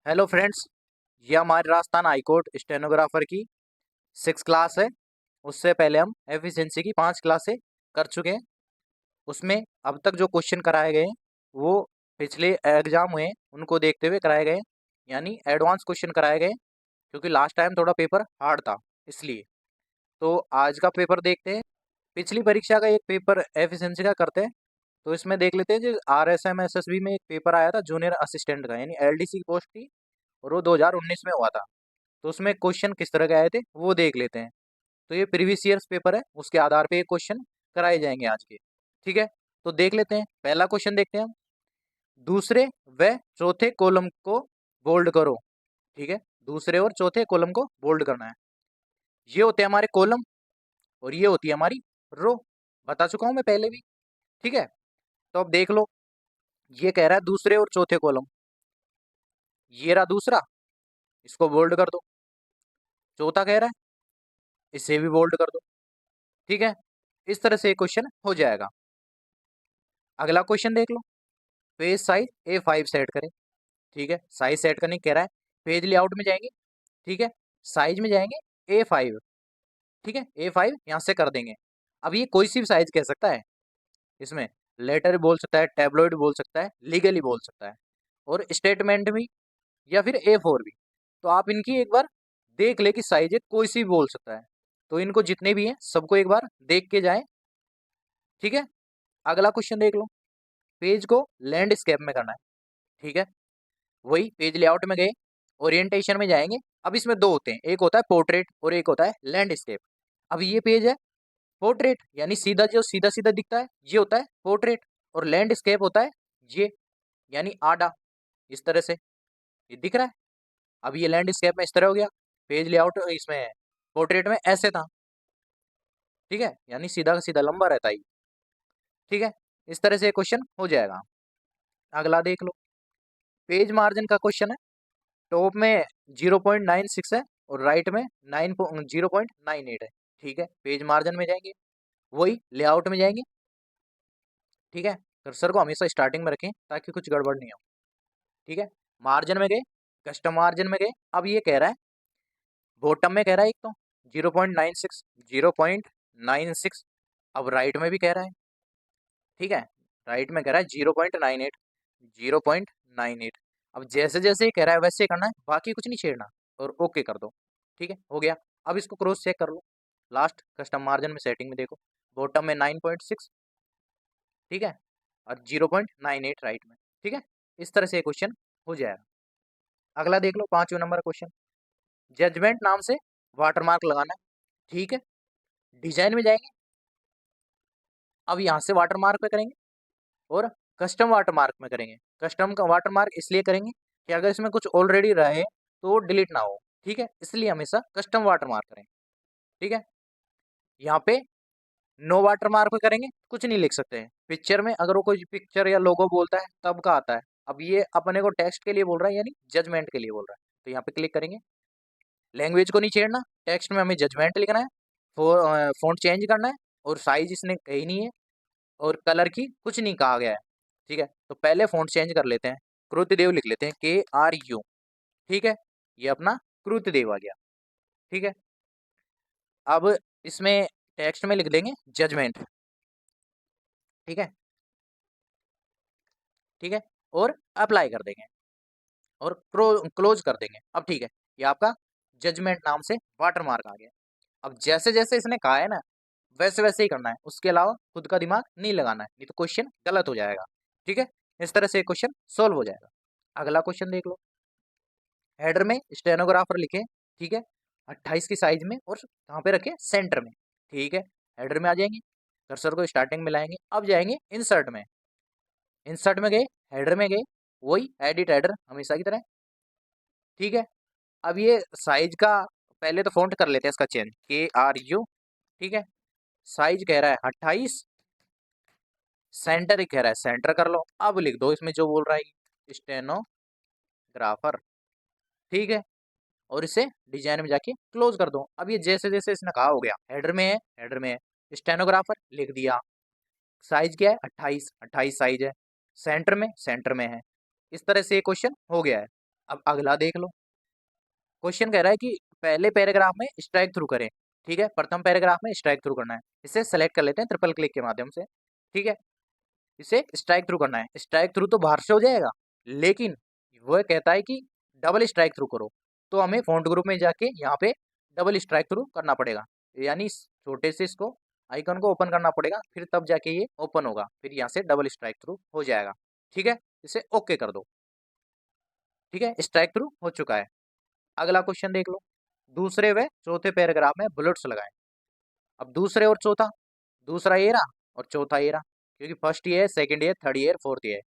Hello friends. ये हमारी Rajasthan high court stenographer की 6 क्लास है। उससे पहले हम एफिशिएंसी की 5 क्लासें कर चुके हैं। उसमें अब तक जो क्वेश्चन कराए गए हैं वो पिछले एग्जाम हुए हैं उनको देखते हुए कराए गए हैं, यानी एडवांस क्वेश्चन कराए गए हैं, क्योंकि लास्ट टाइम थोड़ा पेपर हार्ड था इसलिए। तो आज का पेपर देखते हैं। पिछली परीक्षा का एक पेपर एफिशिएंसी का करते हैं। तो इसमें देख लेते हैं जो RSM SSB में एक पेपर आया था जूनियर असिस्टेंट का, यानी LDC की पोस्ट थी, और वो 2019 में हुआ था। तो उसमें क्वेश्चन किस तरह के आए थे वो देख लेते हैं। तो ये प्रीवियस ईयर्स पेपर है, उसके आधार पे ये क्वेश्चन कराए जाएंगे आज के। ठीक है, तो देख लेते हैं। पहला क्वेश्चन देखते हैं हम। दूसरे व चौथे कॉलम को बोल्ड करो। ठीक है, दूसरे और चौथे कॉलम को बोल्ड करना है। ये होते हैं हमारे कॉलम और ये होती है हमारी रो। बता चुका हूं मैं पहले भी। ठीक है, तो अब देख लो। ये कह रहा है दूसरे और चौथे कॉलम। ये रहा दूसरा, इसको बोल्ड कर दो। चौथा कह रहा है इसे भी बोल्ड कर दो। ठीक है, इस तरह से क्वेश्चन हो जाएगा। अगला क्वेश्चन देख लो। पेज साइज A5 सेट करें। ठीक है, साइज सेट करने कह रहा है। पेज लेआउट में जाएंगे। ठीक है, साइज में जाएंगे A5। ठीक है, A5 यहाँ से कर देंगे। अब ये कोई सी भी साइज कह सकता है। इसमें लेटर बोल सकता है, टैबलॉइड बोल सकता है, लीगली बोल सकता है, और स्टेटमेंट भी, या फिर A4 भी। तो आप इनकी एक बार देख ले कि साइज कोई सी भी बोल सकता है। तो इनको जितने भी हैं सबको एक बार देख के जाए। ठीक है, अगला क्वेश्चन देख लो। पेज को लैंडस्केप में करना है। ठीक है, वही पेज लेआउट में गए, ओरिएंटेशन में जाएंगे। अब इसमें दो होते हैं, एक होता है पोर्ट्रेट और एक होता है लैंडस्केप। अब ये पेज है पोर्ट्रेट, यानी सीधा जो सीधा सीधा दिखता है ये होता है पोर्ट्रेट, और लैंडस्केप होता है ये, यानी आड़ा, इस तरह से ये दिख रहा है। अब ये लैंडस्केप में इस तरह हो गया, पेज लेआउट इसमें पोर्ट्रेट में ऐसे था। ठीक है, यानी सीधा का सीधा लंबा रहता है ये। ठीक है, इस तरह से क्वेश्चन हो जाएगा। अगला देख लो। पेज मार्जिन का क्वेश्चन है। टॉप में 0.96 है और राइट में 0.98 है। ठीक है, पेज मार्जिन में जाएंगे, वही लेआउट में जाएंगे। ठीक है, कर्सर को हमेशा स्टार्टिंग में रखें ताकि कुछ गड़बड़ नहीं हो। ठीक है, मार्जिन में गए, कस्टम मार्जिन में गए। अब ये कह रहा है बॉटम में कह रहा है एक तो 0.96, 0.96। अब राइट में भी कह रहा है। ठीक है, राइट में कह रहा है 0.98, 0.98। अब जैसे जैसे ही कह रहा है वैसे ही करना है, बाकी कुछ नहीं छेड़ना, और ओके कर दो। ठीक है, हो गया। अब इसको क्रॉस चेक कर लो। लास्ट कस्टम मार्जिन में सेटिंग में देखो, बॉटम में 9.6। ठीक है, और 0.98 राइट में। ठीक है, इस तरह से क्वेश्चन हो जाएगा। अगला देख लो, 5वें नंबर क्वेश्चन। जजमेंट नाम से वाटरमार्क लगाना है। ठीक है, डिजाइन में जाएंगे। अब यहाँ से वाटरमार्क पे करेंगे और कस्टम वाटरमार्क में करेंगे। कस्टम का वाटरमार्क इसलिए करेंगे कि अगर इसमें कुछ ऑलरेडी रहे तो वो डिलीट ना हो। ठीक है, इसलिए हमेशा कस्टम वाटरमार्क करें। ठीक है, यहाँ पे नो वाटरमार्क पे करेंगे, कुछ नहीं लिख सकते हैं पिक्चर में। अगर वो कोई पिक्चर या लोगो बोलता है तब का आता है। अब ये अपने को टेक्स्ट के लिए बोल रहा है, यानी जजमेंट के लिए बोल रहा है। तो यहाँ पे क्लिक करेंगे। लैंग्वेज को नहीं छेड़ना, टेक्स्ट में हमें जजमेंट लिखना है। फॉन्ट चेंज करना है, और साइज इसने कही नहीं है, और कलर की कुछ नहीं कहा गया है। ठीक है, तो पहले फॉन्ट चेंज कर लेते हैं। क्रुतदेव लिख लेते हैं, KRU। ठीक है, ये अपना क्रुतदेव आ गया। ठीक है, अब इसमें टेक्स्ट में लिख देंगे जजमेंट। ठीक है, ठीक है, और अप्लाई कर देंगे और क्लोज कर देंगे। अब ठीक है, ये आपका जजमेंट नाम से वाटरमार्क आ गया। अब जैसे जैसे इसने कहा है ना वैसे वैसे ही करना है, उसके अलावा खुद का दिमाग नहीं लगाना है, नहीं तो क्वेश्चन गलत हो जाएगा। ठीक है, इस तरह से क्वेश्चन सोल्व हो जाएगा। अगला क्वेश्चन देख लो। हेडर में स्टेनोग्राफर लिखे। ठीक है, 28 की साइज में, और कहाँ पे रखे, सेंटर में। ठीक है, हेडर में आ जाएंगे, कर्सर को स्टार्टिंग में लाएंगे। अब जाएंगे इंसर्ट में। इंसर्ट में गए, हेडर में गए, वही एडिट हेडर हमेशा की तरह। ठीक है, अब ये साइज का पहले तो फॉन्ट कर लेते हैं इसका चेंज, KRU। ठीक है, साइज कह रहा है 28, सेंटर ही कह रहा है सेंटर कर लो। अब लिख दो इसमें जो बोल रहा है, स्टेनोग्राफर। ठीक है, और इसे डिजाइन में जाके क्लोज कर दो। अब ये जैसे जैसे इसने कहा हो गया। हेडर में है, हेडर में है, स्टेनोग्राफर लिख दिया। साइज क्या है, 28, 28 साइज है। सेंटर में, सेंटर में है। इस तरह से ये क्वेश्चन हो गया है। अब अगला देख लो। क्वेश्चन कह रहा है कि पहले पैराग्राफ में स्ट्राइक थ्रू करें। ठीक है, प्रथम पैराग्राफ में स्ट्राइक थ्रू करना है। इसे सेलेक्ट कर लेते हैं ट्रिपल क्लिक के माध्यम से। ठीक है, इसे स्ट्राइक थ्रू करना है। स्ट्राइक थ्रू तो बाहर से हो जाएगा, लेकिन वह कहता है कि डबल स्ट्राइक थ्रू करो, तो हमें फ़ॉन्ट ग्रुप में जाके यहाँ पे डबल स्ट्राइक थ्रू करना पड़ेगा। यानी इस छोटे से इसको आइकन को ओपन करना पड़ेगा, फिर तब जाके ये ओपन होगा, फिर यहाँ से डबल स्ट्राइक थ्रू हो जाएगा। ठीक है, इसे ओके कर दो। ठीक है, स्ट्राइक थ्रू हो चुका है। अगला क्वेश्चन देख लो। दूसरे व चौथे पैराग्राफ में बुलेट्स लगाएं। अब दूसरे और चौथा, दूसरा ये रहा और चौथा ये रहा, क्योंकि फर्स्ट ये है, सेकंड ये, थर्ड ये है, फोर्थ ये है।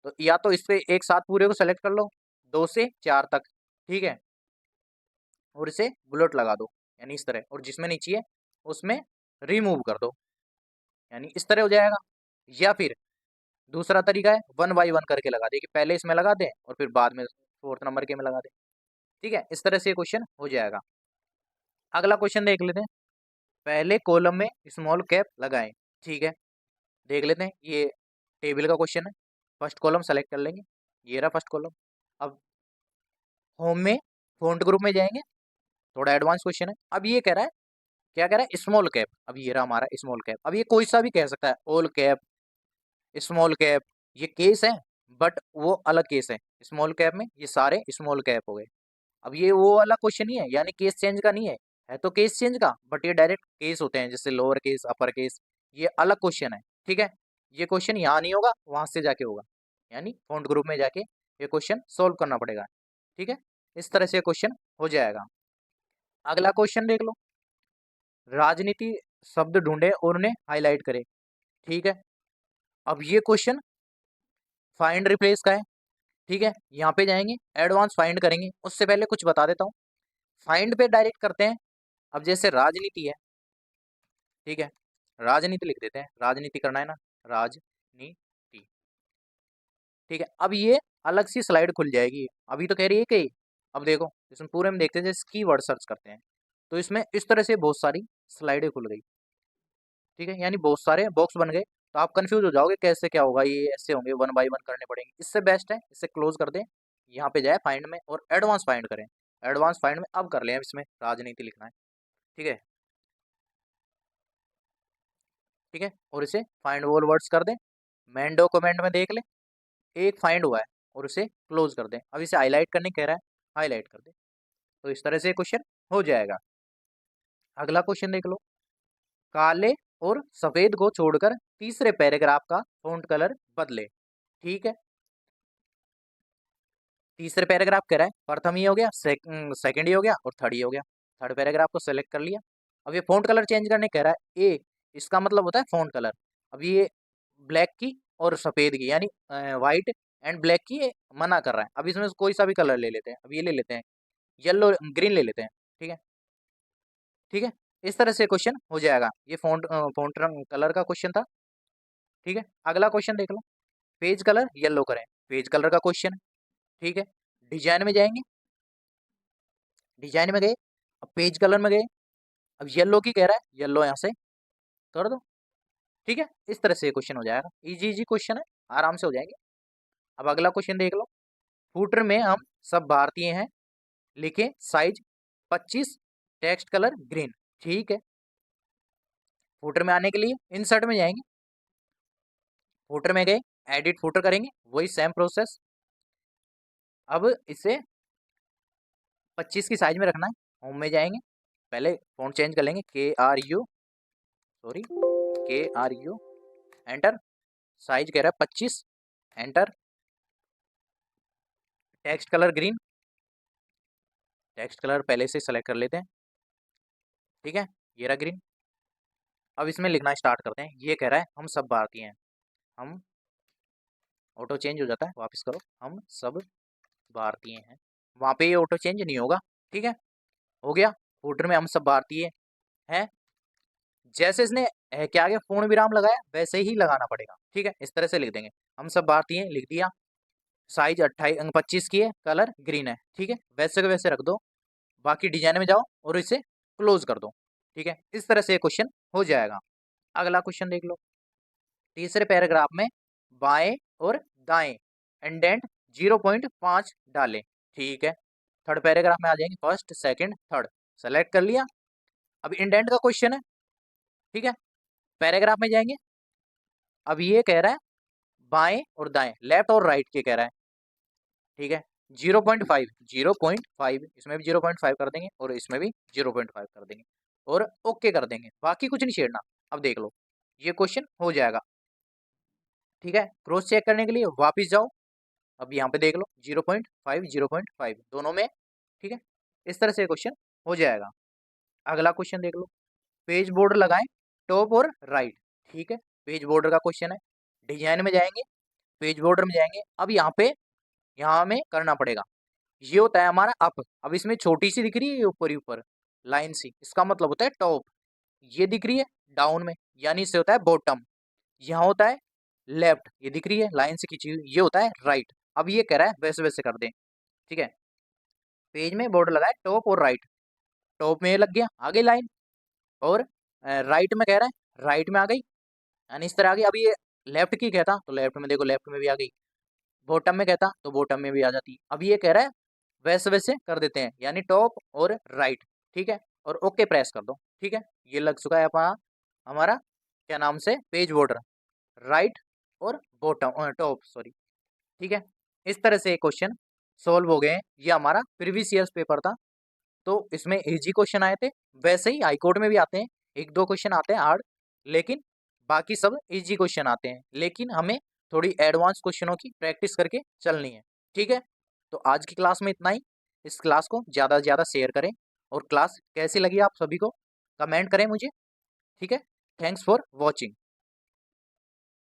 तो या तो इस पे एक साथ पूरे को सेलेक्ट कर लो 2 से 4 तक। ठीक है, और इसे बुलेट लगा दो यानी इस तरह, और जिसमें नीचे है उसमें रिमूव कर दो, यानी इस तरह हो जाएगा। या फिर दूसरा तरीका है 1 बाई 1 करके लगा दे, कि पहले इसमें लगा दें और फिर बाद में फोर्थ नंबर के में लगा दें। ठीक है, इस तरह से ये क्वेश्चन हो जाएगा। अगला क्वेश्चन देख लेते हैं। पहले कॉलम में स्मॉल कैप लगाएं। ठीक है, देख लेते हैं। ये टेबल का क्वेश्चन है। फर्स्ट कॉलम सेलेक्ट कर लेंगे, ये रहा फर्स्ट कॉलम। अब होम में फॉन्ट ग्रुप में जाएंगे, थोड़ा एडवांस क्वेश्चन है। अब ये कह रहा है, क्या कह रहा है, स्मॉल कैप। अब ये रहा हमारा स्मॉल कैप। अब ये कोई सा भी कह सकता है, ऑल कैप, स्मॉल कैप, ये केस है, बट वो अलग केस है। स्मॉल कैप में ये सारे स्मॉल कैप हो गए। अब ये वो वाला क्वेश्चन नहीं है, यानी केस चेंज का नहीं है तो केस चेंज का, बट ये डायरेक्ट केस होते हैं, जैसे लोअर केस, अपर केस, ये अलग क्वेश्चन है। ठीक है, ये क्वेश्चन यहाँ नहीं होगा, वहां से जाके होगा, यानी फॉन्ट ग्रुप में जाके ये क्वेश्चन सोल्व करना पड़ेगा। ठीक है, इस तरह से क्वेश्चन हो जाएगा। अगला क्वेश्चन देख लो। राजनीति शब्द ढूंढे और उन्हें हाईलाइट करें। ठीक है, अब ये क्वेश्चन फाइंड रिप्लेस का है। ठीक है, यहाँ पे जाएंगे, एडवांस फाइंड करेंगे। उससे पहले कुछ बता देता हूँ, फाइंड पे डायरेक्ट करते हैं। अब जैसे राजनीति है, ठीक है, राजनीति लिख देते हैं, राजनीति करना है ना, राजनीति। ठीक है, अब ये अलग सी स्लाइड खुल जाएगी। अभी तो कह रही है कि, अब देखो इसमें पूरे में देखते हैं, जैसे कीवर्ड सर्च करते हैं तो इसमें इस तरह से बहुत सारी स्लाइडें खुल गई। ठीक है, यानी बहुत सारे बॉक्स बन गए, तो आप कंफ्यूज हो जाओगे कैसे क्या होगा, ये ऐसे होंगे, 1 बाई 1 करने पड़ेंगे। इससे बेस्ट है इसे क्लोज कर दें, यहाँ पे जाए फाइंड में और एडवांस फाइंड करें। एडवांस फाइंड में अब कर लें, अब इसमें राजनीति लिखना है। ठीक है, ठीक है, और इसे फाइंड ऑल वर्ड्स कर दें। मेन डॉक्यूमेंट में देख लें, एक फाइंड हुआ है, और उसे क्लोज कर दें। अब इसे हाईलाइट करने कह रहा है, हाईलाइट कर दें। तो इस तरह से क्वेश्चन हो जाएगा। अगला क्वेश्चन देख लो। काले और सफेद को छोड़कर तीसरे पैराग्राफ का फॉन्ट कलर बदले। ठीक है, तीसरे पैराग्राफ कह रहा है, प्रथम ये हो गया, सेकंड ये हो गया और थर्ड ये हो गया। थर्ड पैराग्राफ को सेलेक्ट कर लिया। अब ये फॉन्ट कलर चेंज करने कह रहा है। ए, इसका मतलब होता है फॉन्ट कलर। अब ये ब्लैक की और सफेद की, यानी व्हाइट एंड ब्लैक की ये मना कर रहा है। अब इसमें से कोई सा भी कलर ले लेते हैं। अब ये ले लेते हैं येलो, ग्रीन ले लेते हैं। ठीक है, ठीक है, इस तरह से क्वेश्चन हो जाएगा। ये फॉन्ट रंग कलर का क्वेश्चन था। ठीक है, अगला क्वेश्चन देख लो। पेज कलर येलो करें, पेज कलर का क्वेश्चन है। ठीक है, डिजाइन में जाएंगे, डिजाइन में गए, अब पेज कलर में गए, अब येलो की कह रहा है, येलो यहाँ से कर दो। ठीक है, इस तरह से क्वेश्चन हो जाएगा। इजी इजी क्वेश्चन है, आराम से हो जाएंगे। अब अगला क्वेश्चन देख लो। फूटर में हम सब भारतीय हैं, लिखे साइज 25, टेक्स्ट कलर ग्रीन। ठीक है, फूटर में आने के लिए इंसर्ट में जाएंगे, फूटर में गए, एडिट फूटर करेंगे, वही सेम प्रोसेस। अब इसे 25 की साइज में रखना है। होम में जाएंगे, पहले फॉन्ट चेंज कर लेंगे, KRU, एंटर। साइज कह रहा है 25, enter. Text colour green, text colour पहले से सेलेक्ट कर लेते हैं। ठीक है, ये रहा ग्रीन। अब इसमें लिखना स्टार्ट करते हैं। ये कह रहा है हम सब भारतीय हैं, हम, ऑटो चेंज हो जाता है, वापस करो, हम सब भारतीय हैं। वहाँ पे ये ऑटो चेंज नहीं होगा। ठीक है, हो गया। फूटर में हम सब भारतीय हैं, जैसे इसने है के आगे पूर्ण विराम लगाया वैसे ही लगाना पड़ेगा। ठीक है, इस तरह से लिख देंगे, हम सब भारतीय लिख दिया। साइज 25 की है, कलर ग्रीन है। ठीक है, वैसे के वैसे रख दो। बाकी डिजाइन में जाओ और इसे क्लोज कर दो। ठीक है, इस तरह से क्वेश्चन हो जाएगा। अगला क्वेश्चन देख लो। तीसरे पैराग्राफ में बाएं और दाएं इंडेंट 0.5 डालें। ठीक है, थर्ड पैराग्राफ में आ जाएंगे, फर्स्ट सेकंड थर्ड सेलेक्ट कर लिया। अब इंडेंट का क्वेश्चन है, ठीक है, पैराग्राफ में जाएंगे। अब ये कह रहा है बाएं और दाएं, लेफ्ट और राइट के कह रहा है, ठीक है। 0.5 इसमें भी 0.5 कर देंगे और इसमें भी 0.5 कर देंगे और ओके कर देंगे, बाकी कुछ नहीं छेड़ना। अब देख लो ये क्वेश्चन हो जाएगा, ठीक है। क्रॉस चेक करने के लिए वापस जाओ, अब यहाँ पे देख लो 0.5 दोनों में, ठीक है। इस तरह से क्वेश्चन हो जाएगा। अगला क्वेश्चन देख लो, पेज बॉर्डर लगाएं टॉप और राइट, ठीक है। पेज बॉर्डर का क्वेश्चन है, डिजाइन में जाएंगे, पेज बॉर्डर में जाएंगे। अब यहाँ हमें करना पड़ेगा, ये होता है हमारा अप। अब इसमें छोटी सी दिख रही है ऊपर ही ऊपर लाइन सी, इसका मतलब होता है टॉप। ये दिख रही है डाउन में, यानी इससे होता है बॉटम। यहाँ होता है लेफ्ट, ये दिख रही है लाइन से खींची हुई, ये होता है राइट। अब ये कह रहा है वैसे वैसे कर दें, ठीक है। पेज में बॉर्डर लगाए टॉप और राइट, टॉप में ये लग गया आ गई लाइन, और राइट में कह रहा है राइट में आ गई, यानी इस तरह आ गई। अब ये लेफ्ट की कहता तो लेफ्ट में देखो लेफ्ट में भी आ गई, बॉटम में कहता तो बॉटम में भी आ जाती। अब ये कह रहा है वैसे वैसे कर देते हैं, यानी टॉप और राइट, ठीक है। और ओके प्रेस कर दो, ठीक है। ये लग चुका है अपना हमारा क्या नाम से पेज बॉर्डर, राइट और बॉटम टॉप सॉरी, ठीक है। इस तरह से क्वेश्चन सोल्व हो गए हैं। ये हमारा प्रीवियस ईयर्स पेपर था, तो इसमें इजी क्वेश्चन आए थे। वैसे ही हाईकोर्ट में भी आते हैं, एक दो क्वेश्चन आते हैं हार्ड, लेकिन बाकी सब इजी क्वेश्चन आते हैं। लेकिन हमें थोड़ी एडवांस क्वेश्चनों की प्रैक्टिस करके चलनी है, ठीक है। तो आज की क्लास में इतना ही। इस क्लास को ज़्यादा से ज़्यादा शेयर करें, और क्लास कैसी लगी आप सभी को कमेंट करें मुझे, ठीक है। Thanks for watching.